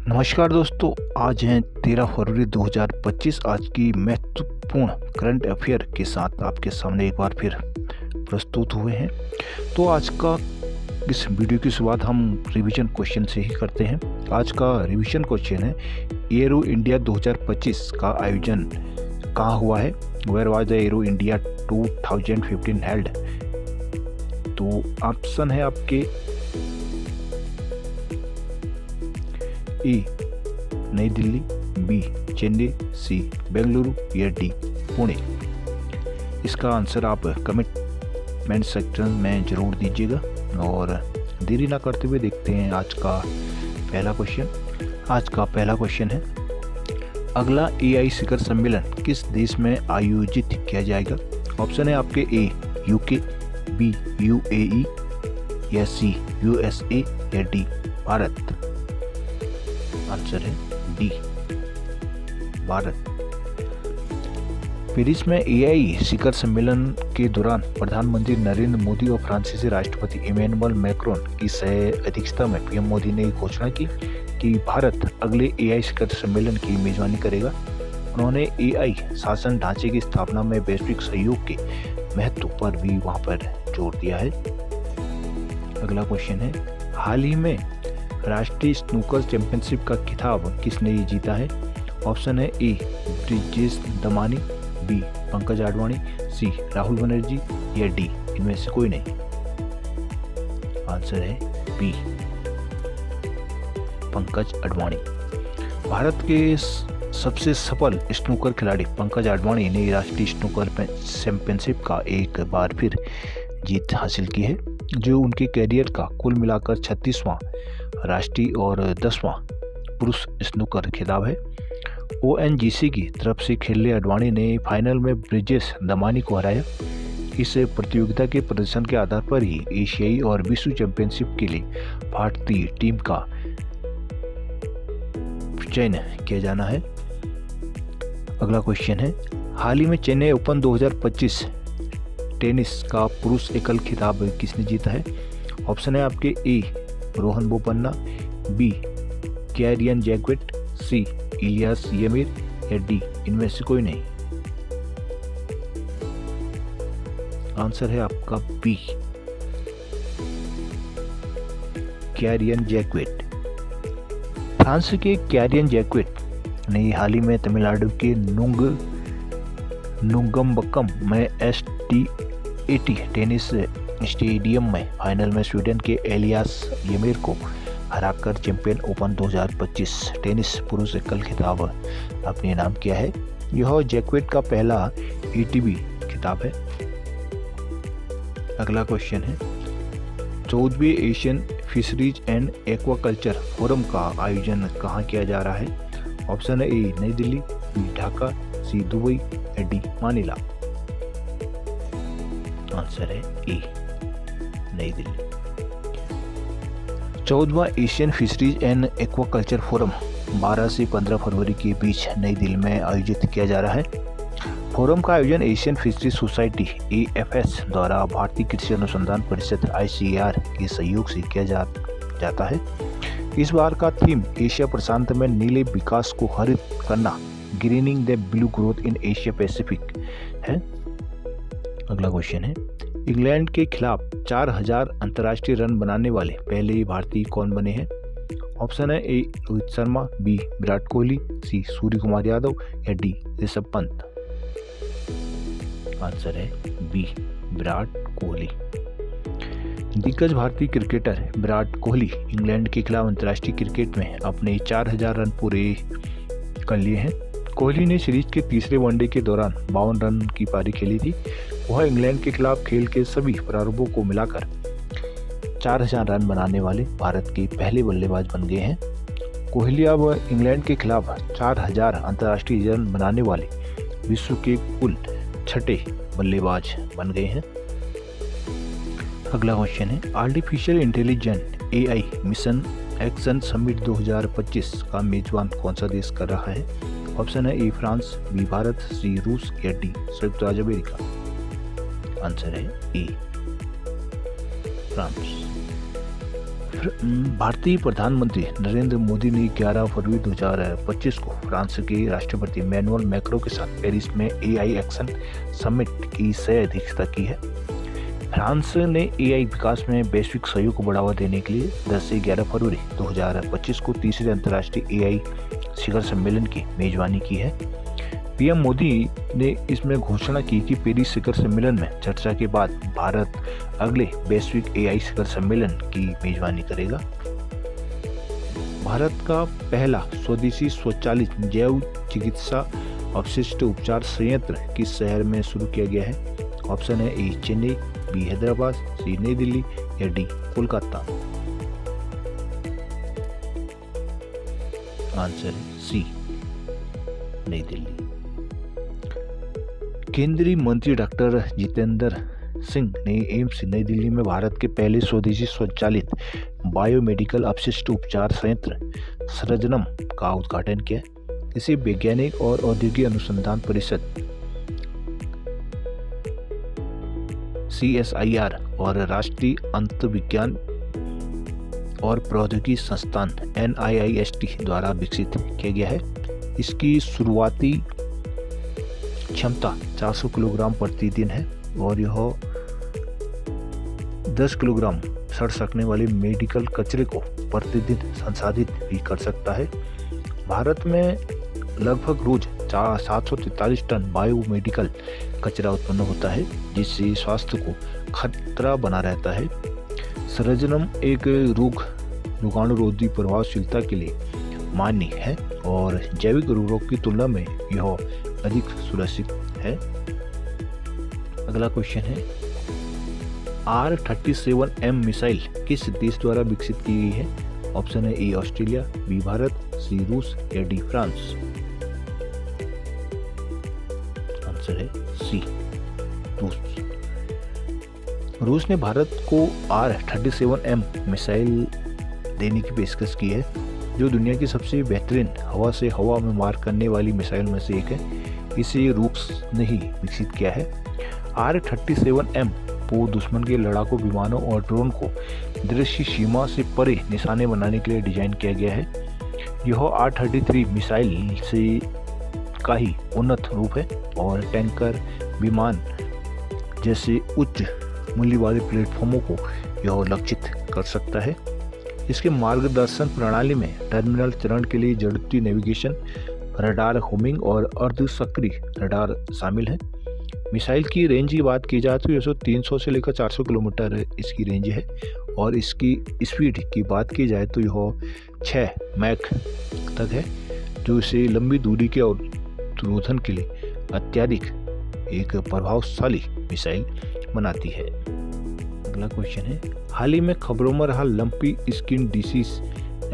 नमस्कार दोस्तों, आज है 13 फरवरी 2025। आज की महत्वपूर्ण करंट अफेयर के साथ आपके सामने एक बार फिर प्रस्तुत हुए हैं। तो आज का इस वीडियो की शुरुआत हम रिवीजन क्वेश्चन से ही करते हैं। आज का रिवीजन क्वेश्चन है, एरो इंडिया 2025 का आयोजन कहाँ हुआ है? Where was the Aero India 2015 held? तो ऑप्शन है आपके A New Delhi, B Chennai, C Bengaluru या डी पुणे। इसका आंसर आप कमेंट सेक्शन में ज़रूर दीजिएगा। और देरी ना करते हुए देखते हैं आज का पहला क्वेश्चन। आज का पहला क्वेश्चन है, अगला एआई शिखर सम्मेलन किस देश में आयोजित किया जाएगा? ऑप्शन है आपके ए यूके, बी यूएई या सी यूएसए या डी भारत। आंसर है डी भारत। पेरिस में एआई शिखर सम्मेलन के दौरान प्रधानमंत्री नरेंद्र मोदी और फ्रांसीसी राष्ट्रपति इमैनुअल मैक्रोन की सह अध्यक्षता में पीएम मोदी ने घोषणा की कि भारत अगले एआई शिखर सम्मेलन की मेजबानी करेगा। उन्होंने एआई शासन ढांचे की स्थापना में वैश्विक सहयोग के महत्व पर भी वहां पर जोर दिया है। अगला क्वेश्चन है, हाल ही में राष्ट्रीय स्नूकर चैंपियनशिप का खिताब किसने जीता है? ऑप्शन है ए ब्रिजेश दमानी, बी पंकज आडवाणी, सी राहुल बनर्जी या डी इनमें से कोई नहीं। आंसर है बी पंकज आडवाणी। भारत के सबसे सफल स्नूकर खिलाड़ी पंकज आडवाणी ने राष्ट्रीय स्नूकर चैंपियनशिप का एक बार फिर जीत हासिल की है, जो उनके कैरियर का कुल मिलाकर 36वां राष्ट्रीय और 10वां पुरुष स्नूकर खिताब है। ओएनजीसी की तरफ से खेलने आडवाणी ने फाइनल में ब्रिजेश दमानी को हराया। इस प्रतियोगिता के प्रदर्शन के आधार पर ही एशियाई और विश्व चैंपियनशिप के लिए भारतीय टीम का चयन किया जाना है। अगला क्वेश्चन है, हाल ही में चेन्नई ओपन 2025 टेनिस का पुरुष एकल खिताब किसने जीता है? ऑप्शन है आपके ए रोहन बोपन्ना, बी कैरियन जैक्वेट, सी इलियास यमीर या डी इनमें से कोई नहीं। आंसर है आपका बी कैरियन जैक्वेट। फ्रांस के कैरियन जैक्वेट ने हाल ही में तमिलनाडु के नुंगम्बक्कम में STAT टेनिस स्टेडियम में फाइनल में स्वीडन के एलियास यमीर को हराकर चैंपियन ओपन 2025 टेनिस पुरुष एकल खिताब अपने नाम किया है। यह जैक्वेट का पहला ATP खिताब है। अगला क्वेश्चन है, 14वीं Asian fisheries and aquaculture forum का आयोजन कहाँ किया जा रहा है? ऑप्शन है A New Delhi, B Dhaka, C Dubai या डी मानिला। आंसर है ए नई दिल्ली। 14वां Asian fisheries and aquaculture forum 12 से 15 फरवरी के बीच नई दिल्ली में आयोजित किया जा रहा है। फोरम का आयोजन एशियन फिशरीज सोसाइटी AFS द्वारा भारतीय कृषि अनुसंधान परिषद ICAR के सहयोग से किया जाता है। इस बार का थीम एशिया प्रशांत में नीले विकास को हरित करना, grinning the blue growth in Asia Pacific है। अगला क्वेश्चन है, इंग्लैंड के खिलाफ 4000 अंतर्राष्ट्रीय रन बनाने वाले पहले भारतीय कौन बने हैं? ऑप्शन है ए रोहित शर्मा, बी विराट कोहली, सी सूर्य कुमार यादव या डी ऋषभ पंत। आंसर है बी विराट कोहली। दिग्गज भारतीय क्रिकेटर विराट कोहली इंग्लैंड के खिलाफ अंतर्राष्ट्रीय क्रिकेट में अपने 4000 रन पूरे कर लिए हैं। कोहली ने सीरीज के तीसरे वनडे के दौरान 52 रन की पारी खेली थी। वह इंग्लैंड के खिलाफ खेल के सभी प्रारूपों को मिलाकर 4000 रन बनाने वाले भारत के पहले बल्लेबाज बन गए हैं। कोहली अब इंग्लैंड के खिलाफ 4000 अंतर्राष्ट्रीय रन बनाने वाले विश्व के कुल 6ठे बल्लेबाज बन गए हैं। अगला क्वेश्चन है, artificial intelligent AI mission action summit 2025 का मेजबान कौन सा देश कर रहा है? ऑप्शन है ए फ्रांस, बी भारत, सी रूस या डी संयुक्त राज्य अमेरिका। आंसर है ए फ्रांस। भारतीय प्रधानमंत्री नरेंद्र मोदी ने 11 फरवरी 2025 को फ्रांस के राष्ट्रपति मैनुअल मैक्रों के साथ पेरिस में एआई एक्शन समिट की सह अध्यक्षता की है। फ्रांस ने एआई विकास में वैश्विक सहयोग को बढ़ावा देने के लिए 10 से 11 फरवरी 2025 को तीसरे अंतर्राष्ट्रीय एआई शिखर सम्मेलन की मेजबानी की है। पीएम मोदी ने इसमें घोषणा की कि पेरिस शिखर सम्मेलन में चर्चा के बाद भारत अगले वैश्विक एआई शिखर सम्मेलन की मेजबानी करेगा। भारत का पहला स्वदेशी स्वचालित जैव चिकित्सा अपशिष्ट उपचार संयंत्र किस शहर में शुरू किया गया है? ऑप्शन है ए चेन्नई, बी हैदराबाद, सी नई दिल्ली या डी कोलकाता। आंसर है सी नई दिल्ली। केंद्रीय मंत्री डॉक्टर जितेंद्र सिंह ने एम्स नई दिल्ली में भारत के पहले स्वदेशी स्वचालित बायोमेडिकल अपशिष्ट उपचार संयंत्र सृजनम का उद्घाटन किया। इसे वैज्ञानिक और औद्योगिक अनुसंधान परिषद CSIR और राष्ट्रीय अंतर्विज्ञान और प्रौद्योगिकी संस्थान NIIST द्वारा विकसित किया गया है। इसकी शुरुआती क्षमता 400 किलोग्राम प्रतिदिन है और यह 10 किलोग्राम सड़ सकने वाले मेडिकल कचरे को प्रतिदिन संसाधित भी कर सकता है। भारत में लगभग रोज 743 टन बायोमेडिकल कचरा उत्पन्न होता है, जिससे स्वास्थ्य को खतरा बना रहता है। सृजनम एक रोगाणुरोधी प्रभावशीलता के लिए मान्य है और जैविक उर्वरक की तुलना में यह अधिक सुरक्षित है। अगला क्वेश्चन है, R-37M मिसाइल किस देश द्वारा विकसित की गई है? ऑप्शन है ए ऑस्ट्रेलिया, बी भारत, सी रूस या डी फ्रांस। आंसर है सी रूस। रूस ने भारत को R-37M मिसाइल देने की पेशकश की है, जो दुनिया की सबसे बेहतरीन हवा से हवा में मार करने वाली मिसाइल में से एक है। इसे रूस ने ही विकसित किया है। R-37M को दुश्मन के लड़ाकू विमानों और ड्रोन को दृश्य सीमा से परे निशाने बनाने के लिए डिजाइन किया गया है। यह R-33 मिसाइल से का ही उन्नत रूप है और टैंकर, विमान जैसे उच्च मूल्य वाले प्लेटफॉर्मों को यह लक्षित कर सकता है। इसके मार्गदर्शन प्रणाली में टर्मिनल चरण के लिए जड़त्वीय नेविगेशन, रडार होमिंग और अर्धसक्रिय रडार शामिल है। मिसाइल की रेंज की बात की जाए तो यह 300 से लेकर 400 किलोमीटर इसकी रेंज है और इसकी स्पीड की बात की जाए तो यह 6 मैक तक है, जो इसे लंबी दूरी के अवरोधन के लिए अत्यधिक एक प्रभावशाली मिसाइल बनाती है। अगला क्वेश्चन है, हाल ही में खबरों में रहा लंपी स्किन डिसीज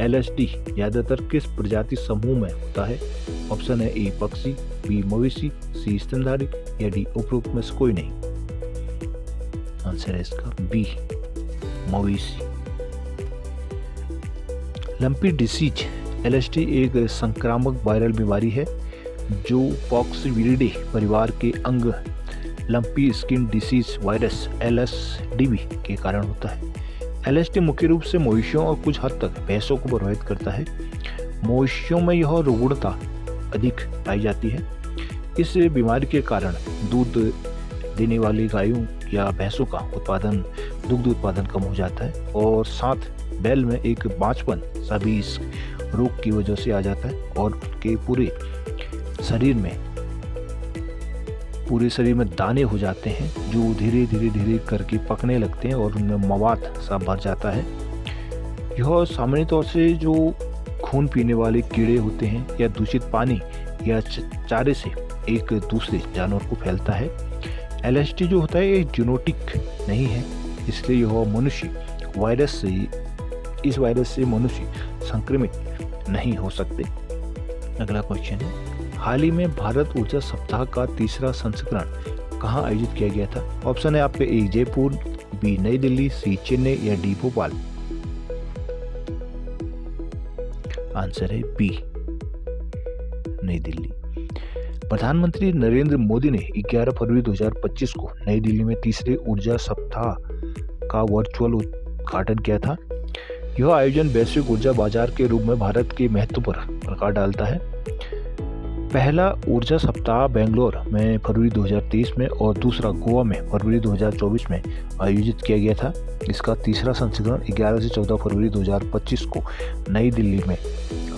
LSD ज्यादातर किस प्रजाति समूह में होता है? ऑप्शन है ए पक्षी, बी मवेशी, सी स्तनधारी या डी उपरोक्त में से कोई नहीं। आंसर है इसका बी मवेशी। लंपी डिसीज LSD एक संक्रामक वायरल बीमारी है जो पॉक्सविरिडे परिवार के अंग lumpy skin disease virus LSDV के कारण होता है। LSD मुख्य रूप से मवेशियों और कुछ हद तक भैंसों को प्रभावित करता है। मवेशियों में यह रुग्णता अधिक पाई जाती है। इस बीमारी के कारण दूध देने वाली गायों या भैंसों का दुग्ध उत्पादन कम हो जाता है और साथ बैल में एक बांझपन सा भी इस रोग की वजह से आ जाता है और उनके पूरे शरीर में दाने हो जाते हैं जो धीरे धीरे करके पकने लगते हैं और उनमें मवाद सा भर जाता है। यह सामान्य तौर से जो खून पीने वाले कीड़े होते हैं या दूषित पानी या चारे से एक दूसरे जानवर को फैलता है। LSD जो होता है ये जेनेटिक नहीं है, इसलिए यह इस वायरस से मनुष्य संक्रमित नहीं हो सकते। अगला क्वेश्चन है, हाल ही में भारत ऊर्जा सप्ताह का तीसरा संस्करण कहाँ आयोजित किया गया था? ऑप्शन है आपके ए जयपुर, बी नई दिल्ली, सी चेन्नई या डी भोपाल। आंसर है बी नई दिल्ली। प्रधानमंत्री नरेंद्र मोदी ने 11 फरवरी 2025 को नई दिल्ली में तीसरे ऊर्जा सप्ताह का वर्चुअल उद्घाटन किया था। यह आयोजन वैश्विक ऊर्जा बाजार के रूप में भारत के महत्व पर प्रकाश डालता है। पहला ऊर्जा सप्ताह बेंगलोर में फरवरी 2023 में और दूसरा गोवा में फरवरी 2024 में आयोजित किया गया था। इसका तीसरा संस्करण 11 से 14 फरवरी 2025 को नई दिल्ली में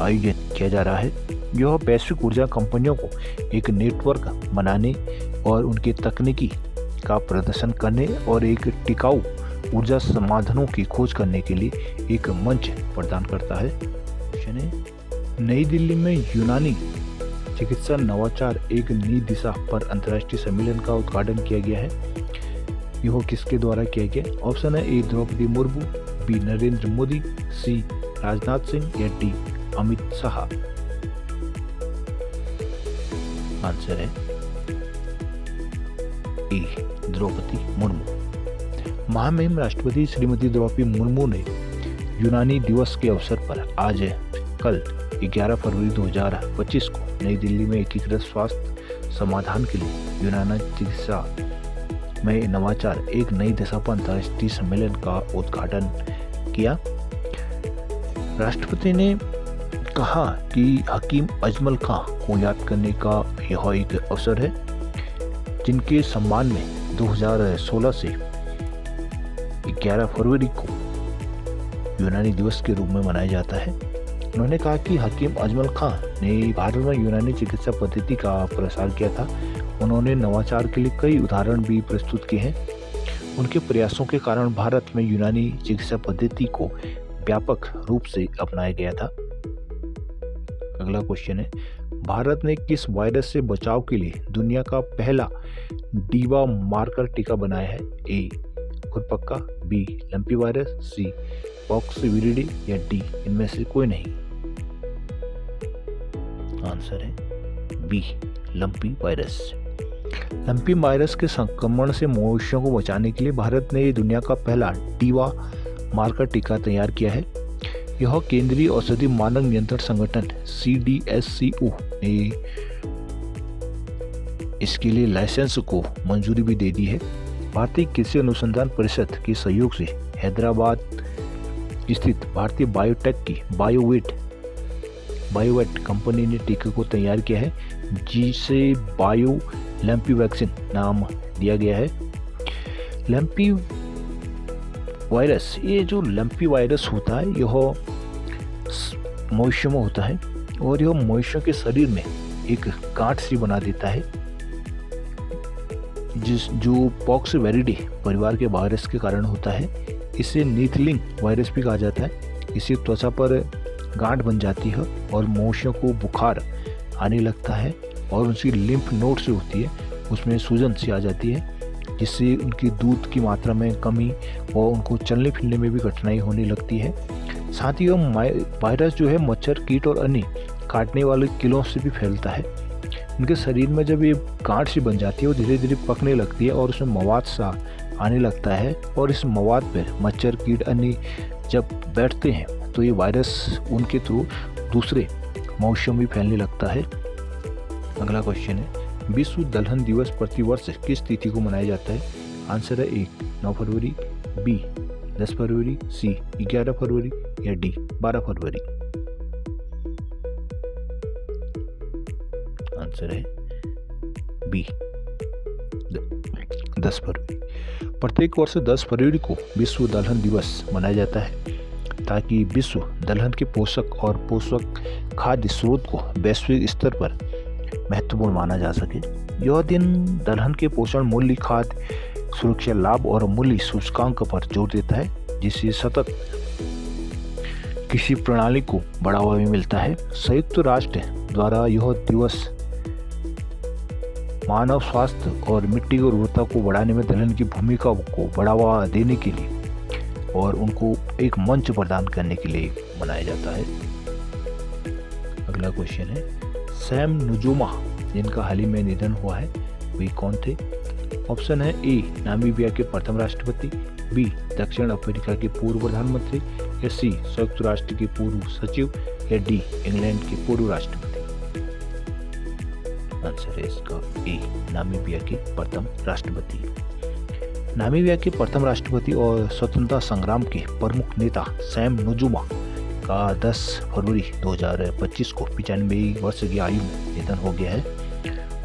आयोजित किया जा रहा है। यह वैश्विक ऊर्जा कंपनियों को एक नेटवर्क बनाने और उनके तकनीकी का प्रदर्शन करने और एक टिकाऊ ऊर्जा समाधानों की खोज करने के लिए एक मंच प्रदान करता है। नई दिल्ली में यूनानी चिकित्सा नवाचार एक नई दिशा पर अंतर्राष्ट्रीय सम्मेलन का उद्घाटन किया गया है। यह किसके द्वारा किया गया? ऑप्शन है ए द्रौपदी मुर्मू, बी नरेंद्र मोदी, सी राजनाथ सिंह या डी अमित शाह। आंसर है ए द्रौपदी मुर्मू। महामहिम राष्ट्रपति श्रीमती द्रौपदी मुर्मू ने यूनानी दिवस के अवसर पर आज कल 11 फरवरी 2025 को नई दिल्ली में एकीकृत स्वास्थ्य समाधान के लिए यूनानी चिकित्सा में नवाचार एक नई दिशा पर अंतर्राष्ट्रीय सम्मेलन का उद्घाटन किया। राष्ट्रपति ने कहा कि हकीम अजमल खां को याद करने का यह एक अवसर है, जिनके सम्मान में 2016 से 11 फरवरी को यूनानी दिवस के रूप में मनाया जाता है। उन्होंने कहा कि हकीम अजमल खां ने भारत में यूनानी चिकित्सा पद्धति का प्रसार किया था। उन्होंने नवाचार के लिए कई उदाहरण भी प्रस्तुत किए हैं। उनके प्रयासों के कारण भारत में यूनानी चिकित्सा पद्धति को व्यापक रूप से अपनाया गया था। अगला क्वेश्चन है, भारत ने किस वायरस से बचाव के लिए दुनिया का पहला डीवा मार्कर टीका बनाया है? ए खुरपक्का, B lumpy virus, C Poxviridae या डी इनमें से कोई नहीं। आंसर है B lumpy virus. Lumpy virus के संक्रमण से मवेशियों को बचाने के लिए भारत ने दुनिया का पहला डीवा मार्कर टीका तैयार किया है। यह केंद्रीय औषधि मानक नियंत्रण संगठन CDSCO ने इसके लिए लाइसेंस को मंजूरी भी दे दी है। भारतीय कृषि अनुसंधान परिषद के सहयोग से हैदराबाद स्थित भारतीय बायोटेक की बायोवेट कंपनी ने टीके को तैयार किया है, जिसे बायो लंपी वैक्सीन नाम दिया गया है। लंपी वायरस, ये जो लंपी वायरस होता है यह मवेशियों में होता है और यह मवेशियों के शरीर में एक गांठ सी बना देता है, जो पॉक्स विरिडी परिवार के वायरस के कारण होता है। इसे नीथलिंग वायरस भी कहा जाता है। इससे त्वचा पर गांठ बन जाती है और मवेशियों को बुखार आने लगता है और उनकी लिम्फ नोड से होती है, उसमें सूजन सी आ जाती है, जिससे उनकी दूध की मात्रा में कमी और उनको चलने फिरने में भी कठिनाई होने लगती है। साथ ही वायरस जो है मच्छर, कीट और अन्य काटने वाले कीड़ों से भी फैलता है। उनके शरीर में जब ये गांठ सी बन जाती है वो धीरे धीरे पकने लगती है और उसमें मवाद सा आने लगता है और इस मवाद पर मच्छर, कीट अन्य जब बैठते हैं तो ये वायरस उनके थ्रू दूसरे मवेशियों में फैलने लगता है। अगला क्वेश्चन है, विश्व दलहन दिवस प्रतिवर्ष किस तिथि को मनाया जाता है? आंसर है ए 9 फरवरी, बी 10 फरवरी, सी 11 फरवरी या डी 12 फरवरी। आंसर है बी 10 फरवरी। प्रत्येक वर्ष 10 फरवरी को विश्व दलहन दिवस मनाया जाता है ताकि विश्व दलहन के पोषक और पोषक खाद्य स्रोत को वैश्विक स्तर पर महत्वपूर्ण माना जा सके। यह दिन दलहन के पोषण मूल्य, खाद्य सुरक्षा लाभ और मूल्य सूचकांक पर जोर देता है, जिससे सतत कृषि प्रणाली को बढ़ावा भी मिलता है। संयुक्त राष्ट्र द्वारा यह दिवस मानव स्वास्थ्य और मिट्टी की उर्वरता को बढ़ाने में दलहन की भूमिका को बढ़ावा देने के लिए और उनको एक मंच प्रदान करने के लिए मनाया जाता है। अगला क्वेश्चन है, सैम नुजूमा जिनका हाल ही में निधन हुआ है वे कौन थे? ऑप्शन है ए नामीबिया के प्रथम राष्ट्रपति, बी दक्षिण अफ्रीका के पूर्व प्रधानमंत्री या सी संयुक्त राष्ट्र के पूर्व सचिव या डी इंग्लैंड के पूर्व राष्ट्रपति। आंसर है इसका ए नामीबिया के प्रथम राष्ट्रपति। नामीबिया के प्रथम राष्ट्रपति और स्वतंत्रता संग्राम के प्रमुख नेता सैम नुजुमा का 10 फरवरी 2025 को 95 वर्ष की आयु में निधन हो गया है।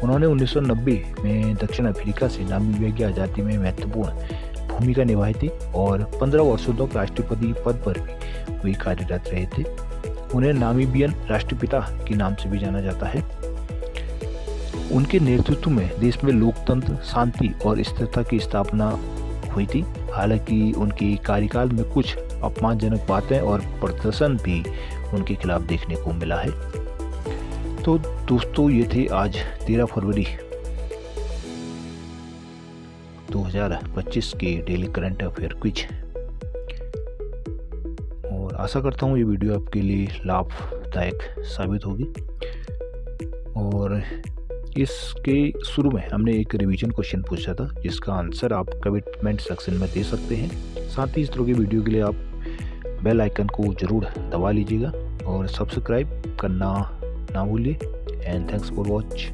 उन्होंने 1990 में दक्षिण अफ्रीका से नामीबिया की आज़ादी में महत्वपूर्ण भूमिका निभाई थी और 15 वर्षों तक राष्ट्रपति पद पर भी वे कार्यरत रहे थे। उन्हें नामीबियन राष्ट्रपिता के नाम से भी जाना जाता है। उनके नेतृत्व में देश में लोकतंत्र, शांति और स्थिरता की स्थापना हुई थी। हालांकि उनके कार्यकाल में कुछ अपमानजनक बातें और प्रदर्शन भी उनके खिलाफ देखने को मिला है। तो दोस्तों, ये थे आज 13 फरवरी 2025 के डेली करंट अफेयर क्विज। और आशा करता हूँ ये वीडियो आपके लिए लाभदायक साबित होगी। और इसके शुरू में हमने एक रिवीजन क्वेश्चन पूछा था, जिसका आंसर आप कमेंट सेक्शन में दे सकते हैं। साथ ही इस तरह की वीडियो के लिए आप बेल आइकन को ज़रूर दबा लीजिएगा और सब्सक्राइब करना ना भूलिए। And thanks for watch.